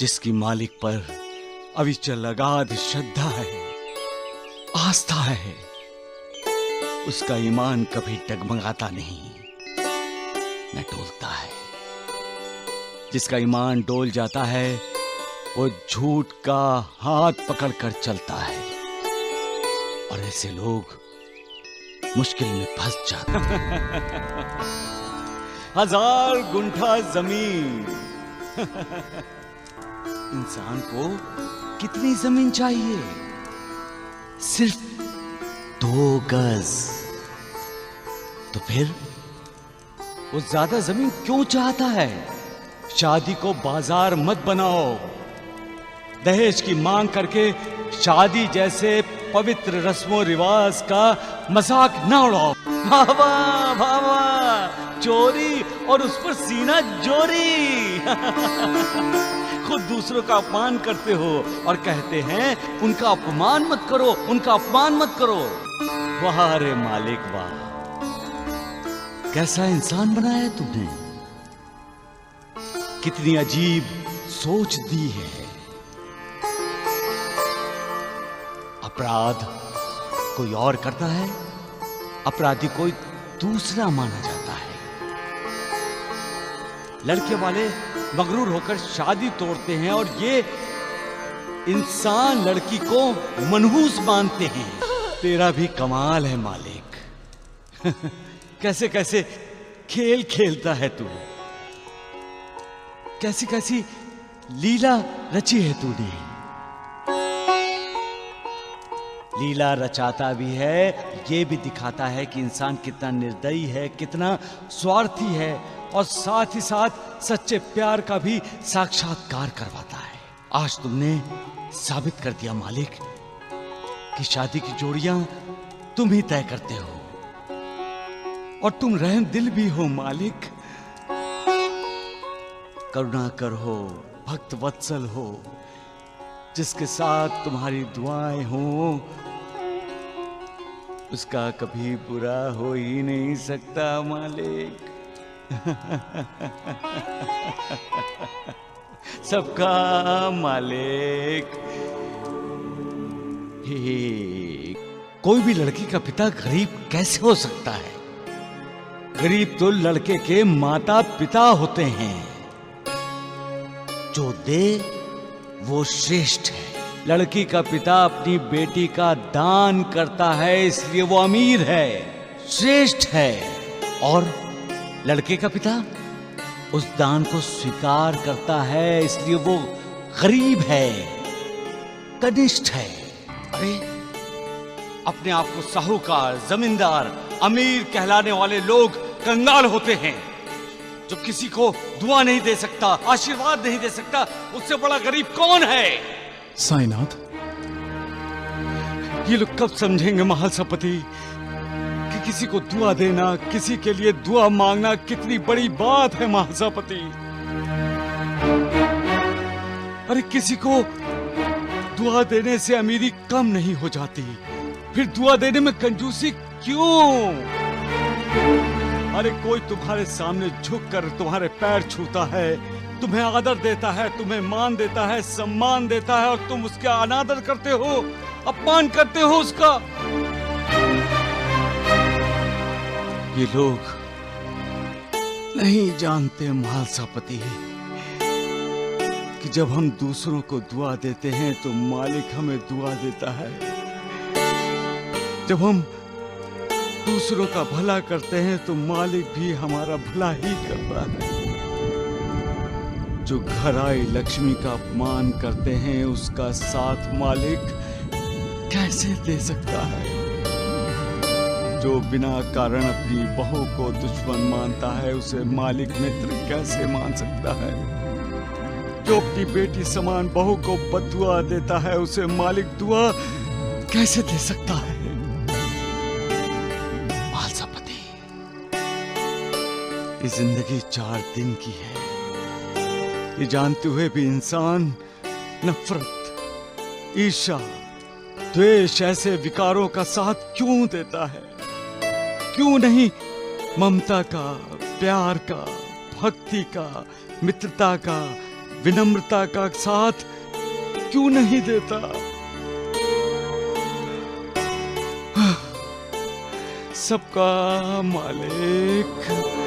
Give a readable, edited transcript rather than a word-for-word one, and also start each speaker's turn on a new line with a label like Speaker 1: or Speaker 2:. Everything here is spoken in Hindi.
Speaker 1: जिसकी मालिक पर अविचल अगाध श्रद्धा है, आस्था है, उसका ईमान कभी डगमगाता नहीं, न डोलता है। जिसका ईमान डोल जाता है वो झूठ का हाथ पकड़कर चलता है, और ऐसे लोग मुश्किल में फंस जाते हैं। 1000 गुंठा जमीन। इंसान को कितनी जमीन चाहिए? सिर्फ 2 गज। तो फिर वो ज्यादा जमीन क्यों चाहता है? शादी को बाजार मत बनाओ। दहेज की मांग करके शादी जैसे पवित्र रस्मों रिवाज का मजाक न उड़ाओ। भावा भावा चोरी और उस पर सीना जोरी। खुद दूसरों का अपमान करते हो और कहते हैं उनका अपमान मत करो, उनका अपमान मत करो। वाह रे मालिक वाह, कैसा इंसान बनाया तुमने, कितनी अजीब सोच दी है। अपराध कोई और करता है, अपराधी कोई दूसरा माना जाता है। लड़के वाले मगरूर होकर शादी तोड़ते हैं और ये इंसान लड़की को मनहूस मानते हैं। तेरा भी कमाल है मालिक। कैसे कैसे खेल खेलता है तू, कैसी कैसी लीला रची है तूने। लीला रचाता भी है, ये भी दिखाता है कि इंसान कितना निर्दयी है, कितना स्वार्थी है, और साथ ही साथ सच्चे प्यार का भी साक्षात्कार करवाता है। आज तुमने साबित कर दिया मालिक कि शादी की जोड़ियां तुम ही तय करते हो, और तुम रहम दिल भी हो मालिक। करुणाकर हो, भक्त वत्सल हो, जिसके साथ तुम्हारी दुआएं हो उसका कभी बुरा हो ही नहीं सकता मालिक। सबका मालिक। कोई भी लड़की का पिता गरीब कैसे हो सकता है? गरीब तो लड़के के माता पिता होते हैं। जो दे वो श्रेष्ठ है। लड़की का पिता अपनी बेटी का दान करता है, इसलिए वो अमीर है, श्रेष्ठ है। और लड़के का पिता उस दान को स्वीकार करता है, इसलिए वो गरीब है, कनिष्ठ है। अरे अपने आप को साहूकार, जमींदार, अमीर कहलाने वाले लोग कंगाल होते हैं। जो किसी को दुआ नहीं दे सकता, आशीर्वाद नहीं दे सकता, उससे बड़ा गरीब कौन है?
Speaker 2: साईनाथ,
Speaker 1: ये लोग कब समझेंगे महासपति कि किसी को दुआ देना, किसी के लिए दुआ मांगना कितनी बड़ी बात है महासपति। अरे किसी को दुआ देने से अमीरी कम नहीं हो जाती, फिर दुआ देने में कंजूसी क्यों? अरे कोई तुम्हारे सामने झुककर तुम्हारे पैर छूता है, तुम्हें आदर देता है, तुम्हें मान देता है, सम्मान देता है, और तुम उसका अनादर करते हो, अपमान करते हो उसका। ये लोग नहीं जानते महासपति कि जब हम दूसरों को दुआ देते हैं तो मालिक हमें दुआ देता है। जब हम दूसरों का भला करते हैं तो मालिक भी हमारा भला ही करता है। जो घर आई लक्ष्मी का अपमान करते हैं उसका साथ मालिक कैसे दे सकता है? जो बिना कारण अपनी बहू को दुश्मन मानता है उसे मालिक मित्र कैसे मान सकता है? जो अपनी बेटी समान बहू को बद्दुआ देता है उसे मालिक दुआ कैसे दे सकता है? महासपति, ये जिंदगी 4 दिन की है, ये जानते हुए भी इंसान नफरत, ईर्ष्या, द्वेष ऐसे विकारों का साथ क्यों देता है? क्यों नहीं ममता का, प्यार का, भक्ति का, मित्रता का, विनम्रता का साथ क्यों नहीं देता? सबका मालिक